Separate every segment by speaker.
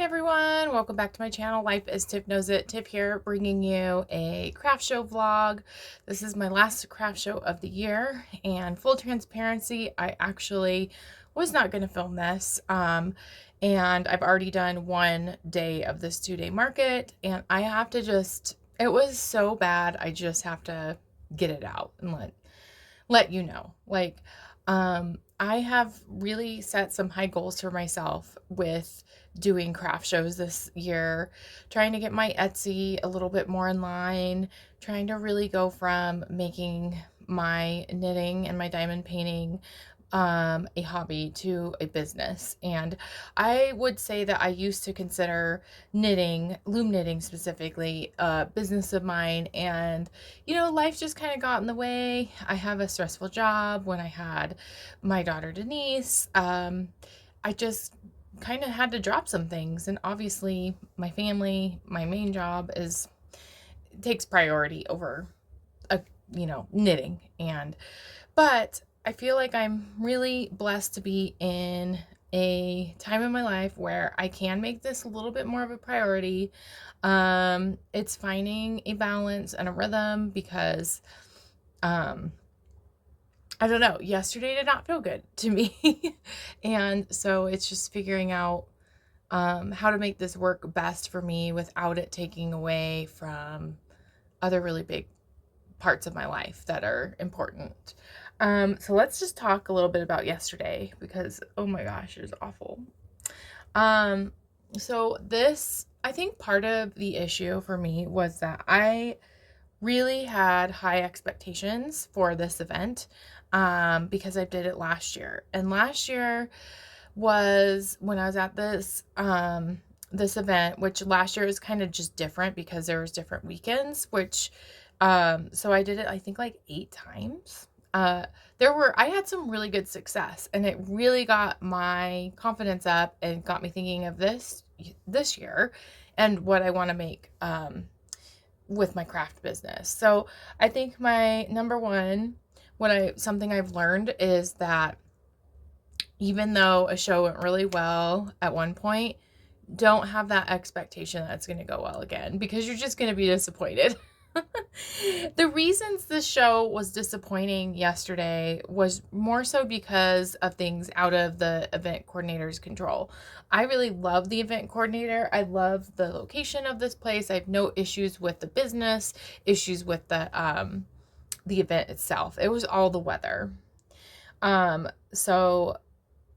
Speaker 1: everyone, welcome back to my channel. Life is Tiff Knows It. Tiff here, bringing you a craft show vlog. This is my last craft show of the year, and full transparency, I actually was not going to film this, and I've already done one day of this 2-day market, and I have to it was so bad, I just have to get it out and let you know. I have really set some high goals for myself with doing craft shows this year, trying to get my Etsy a little bit more in line, trying to really go from making my knitting and my diamond painting a hobby to a business. And I would say that I used to consider knitting, loom knitting specifically, a business of mine. And, life just kind of got in the way. I have a stressful job. When I had my daughter Denise, I just kind of had to drop some things. And obviously my family, my main job takes priority over, knitting. But I feel like I'm really blessed to be in a time in my life where I can make this a little bit more of a priority. It's finding a balance and a rhythm because, I don't know, yesterday did not feel good to me. And so it's just figuring out, how to make this work best for me without it taking away from other really big parts of my life that are important. So let's just talk a little bit about yesterday because, oh my gosh, it was awful. So I think part of the issue for me was that I really had high expectations for this event, because I did it last year. And last year was when I was at this event, which last year was kind of just different because there was different weekends, so I did it, I think, like 8 times. I had some really good success, and it really got my confidence up and got me thinking of this year and what I want to make, with my craft business. So I think my number one, something I've learned is that even though a show went really well at one point, don't have that expectation that it's going to go well again, because you're just going to be disappointed. The reasons this show was disappointing yesterday was more so because of things out of the event coordinator's control. I really love the event coordinator. I love the location of this place. I have no issues with the business, issues with the event itself. It was all the weather. So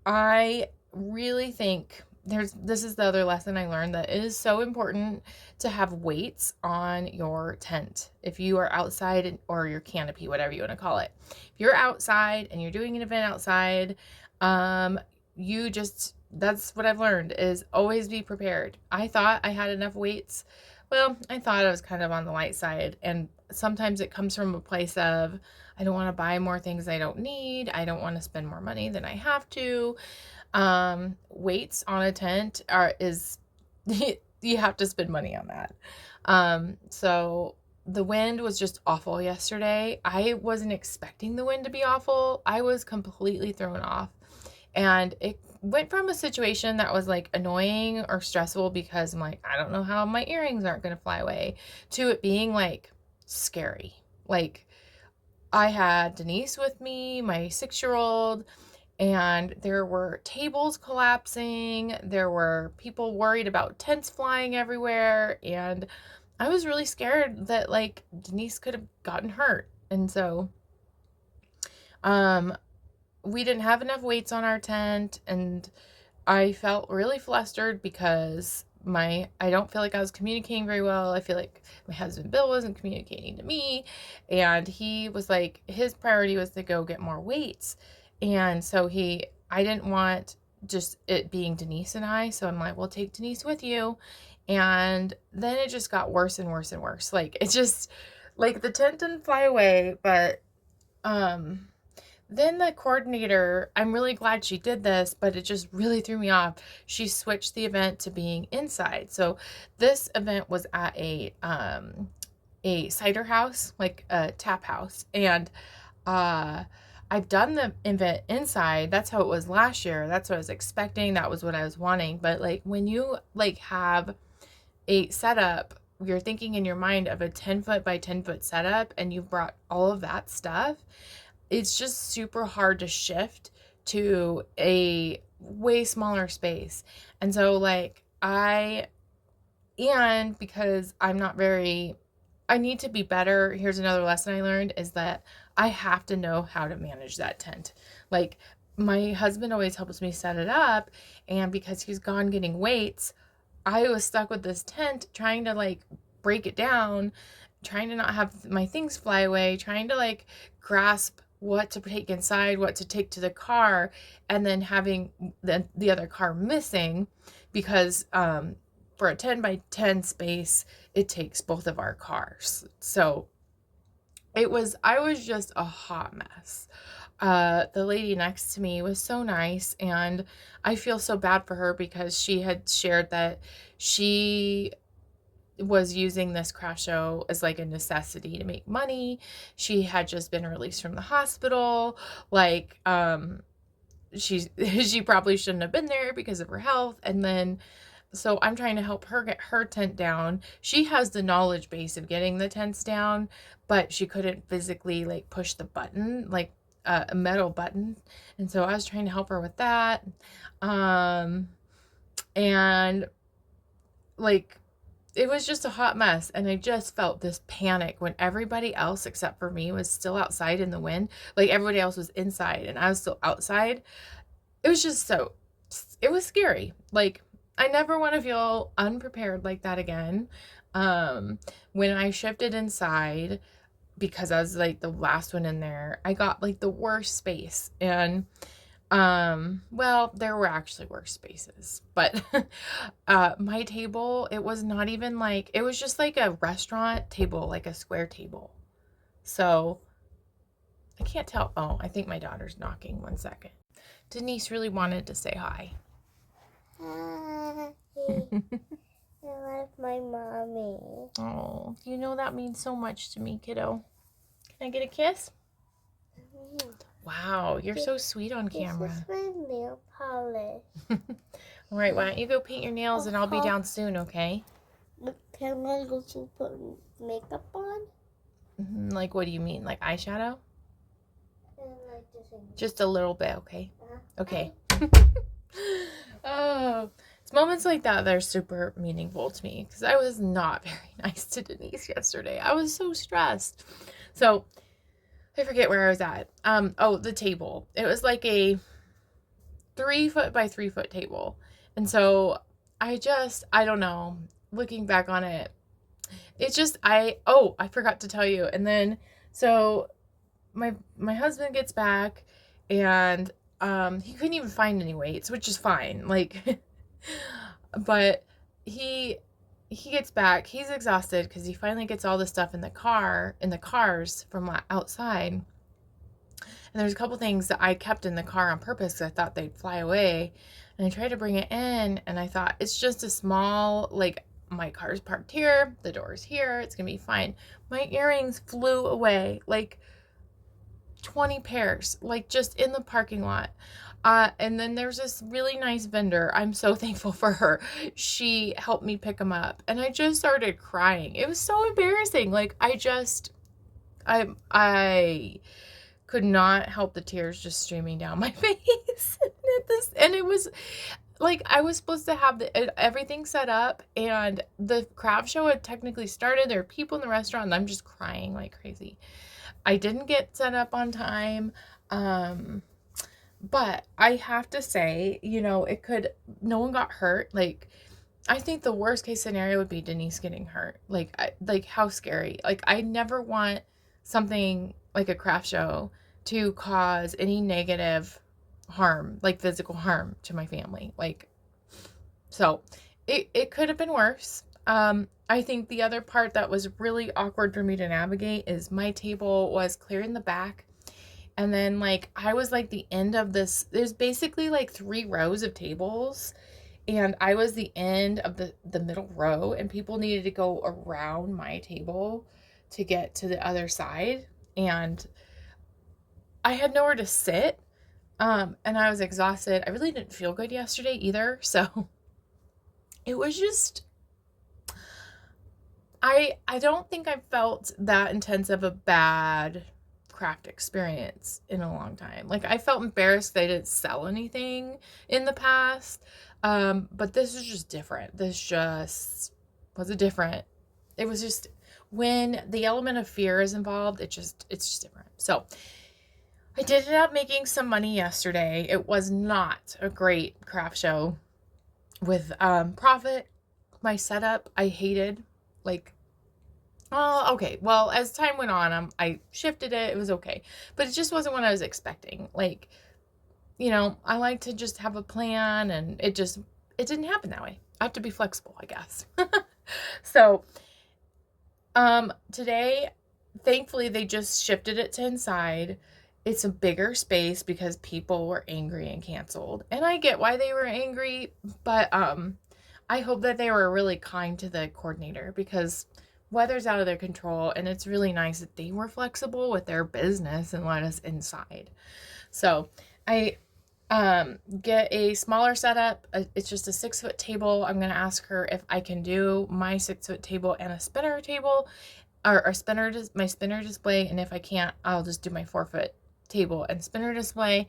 Speaker 1: I really think this is the other lesson I learned, that it is so important to have weights on your tent. If you are outside, or your canopy, whatever you want to call it. If you're outside and you're doing an event outside, that's what I've learned, is always be prepared. I thought I had enough weights. Well, I thought I was kind of on the light side, and sometimes it comes from a place of, I don't want to buy more things I don't need. I don't want to spend more money than I have to. Weights on a tent you have to spend money on that. So the wind was just awful yesterday. I wasn't expecting the wind to be awful. I was completely thrown off, and it went from a situation that was like annoying or stressful because I'm like, I don't know how my earrings aren't going to fly away, to it being like scary. Like, I had Denise with me, my 6-year-old, and there were tables collapsing. There were people worried about tents flying everywhere. And I was really scared that, like, Denise could have gotten hurt. And so, we didn't have enough weights on our tent, and I felt really flustered because I don't feel like I was communicating very well. I feel like my husband Bill wasn't communicating to me, and he was like, his priority was to go get more weights. And so I didn't want just it being Denise and I, so I'm like, well, take Denise with you. And then it just got worse and worse and worse. Like, it just, like, the tent didn't fly away, but, then the coordinator, I'm really glad she did this, but it just really threw me off. She switched the event to being inside. So this event was at a cider house, like a tap house. And, I've done the event inside. That's how it was last year. That's what I was expecting. That was what I was wanting. But like when you like have a setup, you're thinking in your mind of a 10-foot by 10-foot setup, and you've brought all of that stuff, it's just super hard to shift to a way smaller space. And so like and because I'm not very, I need to be better. Here's another lesson I learned is that I have to know how to manage that tent. Like my husband always helps me set it up, and because he's gone getting weights, I was stuck with this tent trying to like break it down, trying to not have my things fly away, trying to like grasp what to take inside, what to take to the car, and then having the other car missing because for a 10 by 10 space, it takes both of our cars. So I was just a hot mess. The lady next to me was so nice, and I feel so bad for her because she had shared that she was using this craft show as like a necessity to make money. She had just been released from the hospital. Like, she probably shouldn't have been there because of her health. And then so I'm trying to help her get her tent down. She has the knowledge base of getting the tents down, but she couldn't physically like push the button, like a metal button. And so I was trying to help her with that. And like it was just a hot mess, and I just felt this panic when everybody else except for me was still outside in the wind. Like everybody else was inside and I was still outside. It was just it was scary. Like I never want to feel unprepared like that again. When I shifted inside, because I was like the last one in there, I got like the worst space. And well, there were actually worse spaces, but my table, it was not even like, it was just like a restaurant table, like a square table. So I can't tell. Oh, I think my daughter's knocking. 1 second. Denise really wanted to say hi.
Speaker 2: Hi. I love my mommy.
Speaker 1: Oh, you know that means so much to me, kiddo. Can I get a kiss? Wow, you're so sweet on camera.
Speaker 2: This is my nail polish.
Speaker 1: All right, why don't you go paint your nails and I'll be down soon, okay?
Speaker 2: Can I go to put makeup on?
Speaker 1: Like, what do you mean? Like eyeshadow?
Speaker 2: And like
Speaker 1: just a little bit, okay? Okay. Oh, it's moments like that that are super meaningful to me because I was not very nice to Denise yesterday. I was so stressed. So I forget where I was at. Oh, the table. It was like a 3-foot by 3-foot table. And so I don't know, looking back on it, it's just, I forgot to tell you. And then, so my husband gets back and, he couldn't even find any weights, which is fine. Like, but he gets back, he's exhausted because he finally gets all the stuff in the cars from outside. And there's a couple things that I kept in the car on purpose because I thought they'd fly away. And I tried to bring it in, and I thought, it's just a small, like, my car's parked here, the door's here, it's going to be fine. My earrings flew away, like 20 pairs, like just in the parking lot. And then there's this really nice vendor. I'm so thankful for her. She helped me pick them up, and I just started crying. It was so embarrassing. Like I could not help the tears just streaming down my face. And it was like I was supposed to have everything set up, and the craft show had technically started. There were people in the restaurant, and I'm just crying like crazy. I didn't get set up on time. But I have to say, no one got hurt. Like, I think the worst case scenario would be Denise getting hurt. Like how scary. Like, I never want something like a craft show to cause any negative harm, like physical harm to my family. Like, so it could have been worse. I think the other part that was really awkward for me to navigate is my table was clear in the back. And then like I was like the end of this, there's basically like 3 rows of tables, and I was the end of the middle row, and people needed to go around my table to get to the other side. And I had nowhere to sit. And I was exhausted. I really didn't feel good yesterday either. So it was just, I don't think I've felt that intense of a bad craft experience in a long time. Like, I felt embarrassed they didn't sell anything in the past. But this is just different. This just was a different, it was just, when the element of fear is involved, it's just different. So I did end up making some money yesterday. It was not a great craft show with profit. My setup I hated. Like, oh, okay. Well, as time went on, I shifted it. It was okay, but it just wasn't what I was expecting. Like, I like to just have a plan, and it didn't happen that way. I have to be flexible, I guess. So, today, thankfully, they just shifted it to inside. It's a bigger space because people were angry and canceled. And I get why they were angry, but I hope that they were really kind to the coordinator, because weather's out of their control, and it's really nice that they were flexible with their business and let us inside. So I get a smaller setup. It's just a 6-foot table. I'm going to ask her if I can do my 6-foot table and a spinner table, or my spinner display. And if I can't, I'll just do my 4-foot table and spinner display.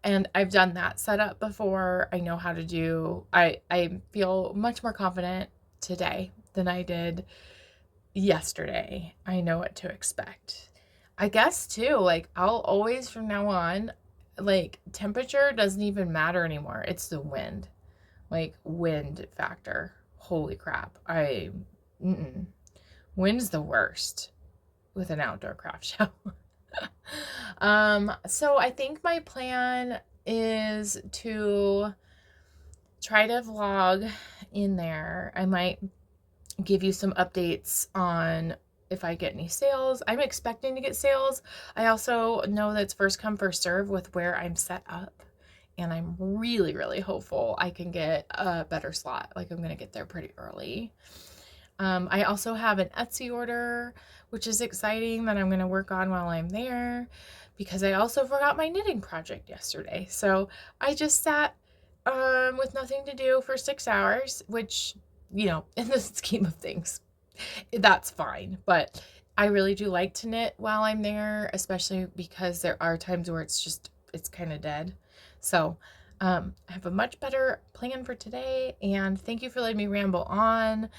Speaker 1: And I've done that setup before. I know how to do, I feel much more confident today than I did yesterday. I know what to expect. I guess too, like, I'll always from now on, like, temperature doesn't even matter anymore. It's the wind. Like, wind factor. Holy crap. Wind's the worst with an outdoor craft show. So I think my plan is to try to vlog in there. I might give you some updates on if I get any sales. I'm expecting to get sales. I also know that it's first come, first serve with where I'm set up. And I'm really, really hopeful I can get a better slot. Like, I'm going to get there pretty early. I also have an Etsy order, which is exciting, that I'm going to work on while I'm there, because I also forgot my knitting project yesterday. So I just sat with nothing to do for 6 hours, which, in the scheme of things, that's fine. But I really do like to knit while I'm there, especially because there are times where it's kind of dead. So I have a much better plan for today, and thank you for letting me ramble on.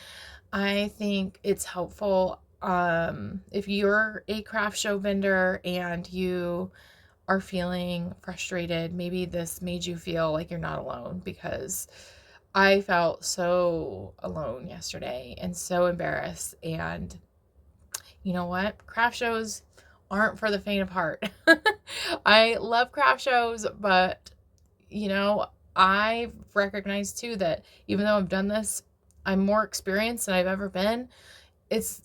Speaker 1: I think it's helpful if you're a craft show vendor and you are feeling frustrated, maybe this made you feel like you're not alone, because I felt so alone yesterday and so embarrassed. And you know what? Craft shows aren't for the faint of heart. I love craft shows, but I've recognized too that even though I've done this, I'm more experienced than I've ever been.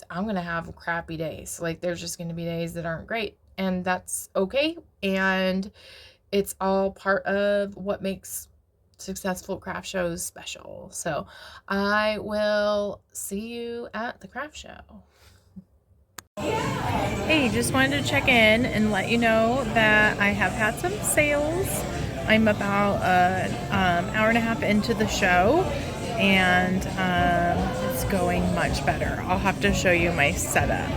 Speaker 1: I'm going to have crappy days. Like, there's just going to be days that aren't great, and that's okay. And it's all part of what makes successful craft shows special. So I will see you at the craft show. Hey, just wanted to check in and let you know that I have had some sales. I'm about an hour and a half into the show, and it's going much better. I'll have to show you my setup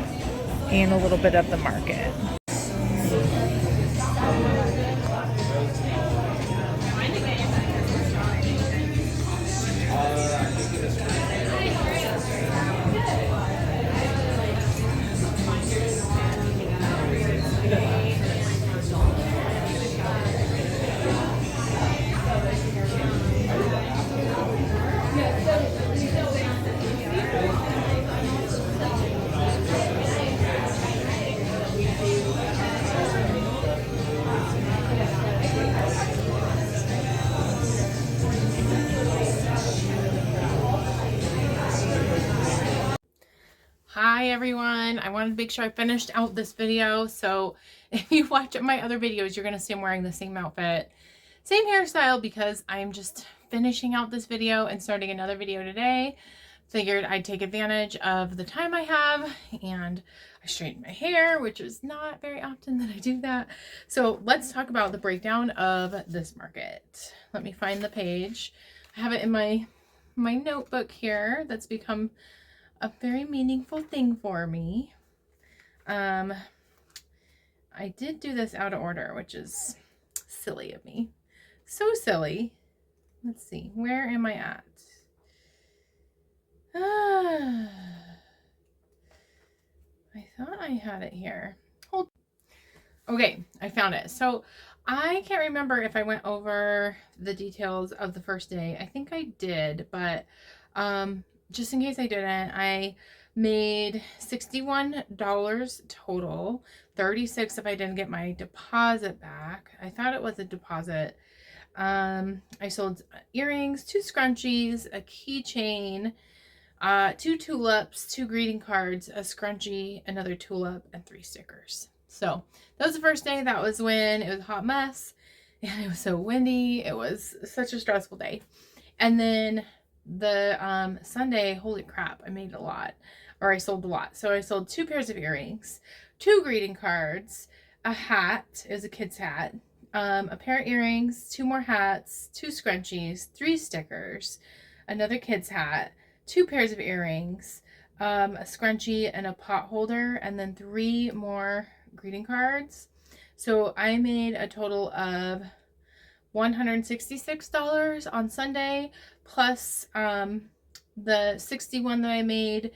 Speaker 1: and a little bit of the market. Hi everyone, I wanted to make sure I finished out this video. So if you watch my other videos, you're going to see I'm wearing the same outfit, same hairstyle, because I'm just finishing out this video and starting another video today. figured I'd take advantage of the time I have, and I straightened my hair, which is not very often that I do that. So let's talk about the breakdown of this market. Let me find the page. I have it in my notebook here that's become a very meaningful thing for me. I did do this out of order, which is silly of me. So silly. Let's see, where am I at? I thought I had it here. Hold. Okay, I found it. So I can't remember if I went over the details of the first day. I think I did, but just in case I didn't, I made $61 total, 36 if I didn't get my deposit back. I thought it was a deposit. I sold earrings, 2 scrunchies, a keychain, 2 tulips, 2 greeting cards, a scrunchie, another tulip, and 3 stickers. So that was the first day. That was when it was a hot mess and it was so windy. It was such a stressful day. And then the Sunday, holy crap, I made a lot, or I sold a lot. So I sold 2 pairs of earrings, 2 greeting cards, a hat, it was a kid's hat, a pair of earrings, 2 more hats, 2 scrunchies, 3 stickers, another kid's hat, 2 pairs of earrings, a scrunchie and a pot holder, and then 3 more greeting cards. So I made a total of $166 on Sunday, plus the 61 that I made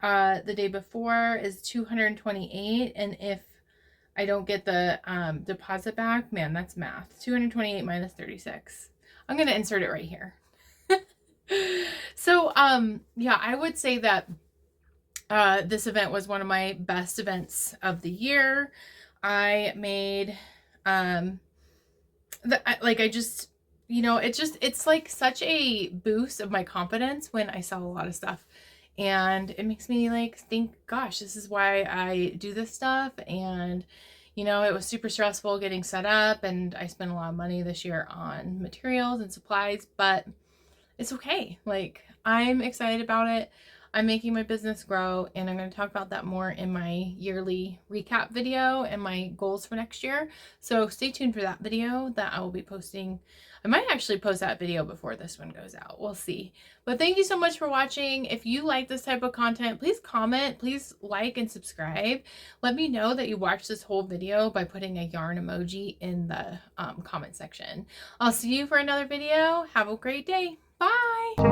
Speaker 1: the day before is $228. And if I don't get the deposit back, man, that's math. 228 minus 36. I'm gonna insert it right here. So yeah, I would say that this event was one of my best events of the year. I made I just, it's like such a boost of my confidence when I sell a lot of stuff, and it makes me like think, gosh, this is why I do this stuff. And it was super stressful getting set up, and I spent a lot of money this year on materials and supplies, but it's okay. Like, I'm excited about it. I'm making my business grow, and I'm going to talk about that more in my yearly recap video and my goals for next year. So stay tuned for that video that I will be posting. I might actually post that video before this one goes out. We'll see. But thank you so much for watching. If you like this type of content, please comment, please like and subscribe. Let me know that you watched this whole video by putting a yarn emoji in the comment section. I'll see you for another video. Have a great day. Bye.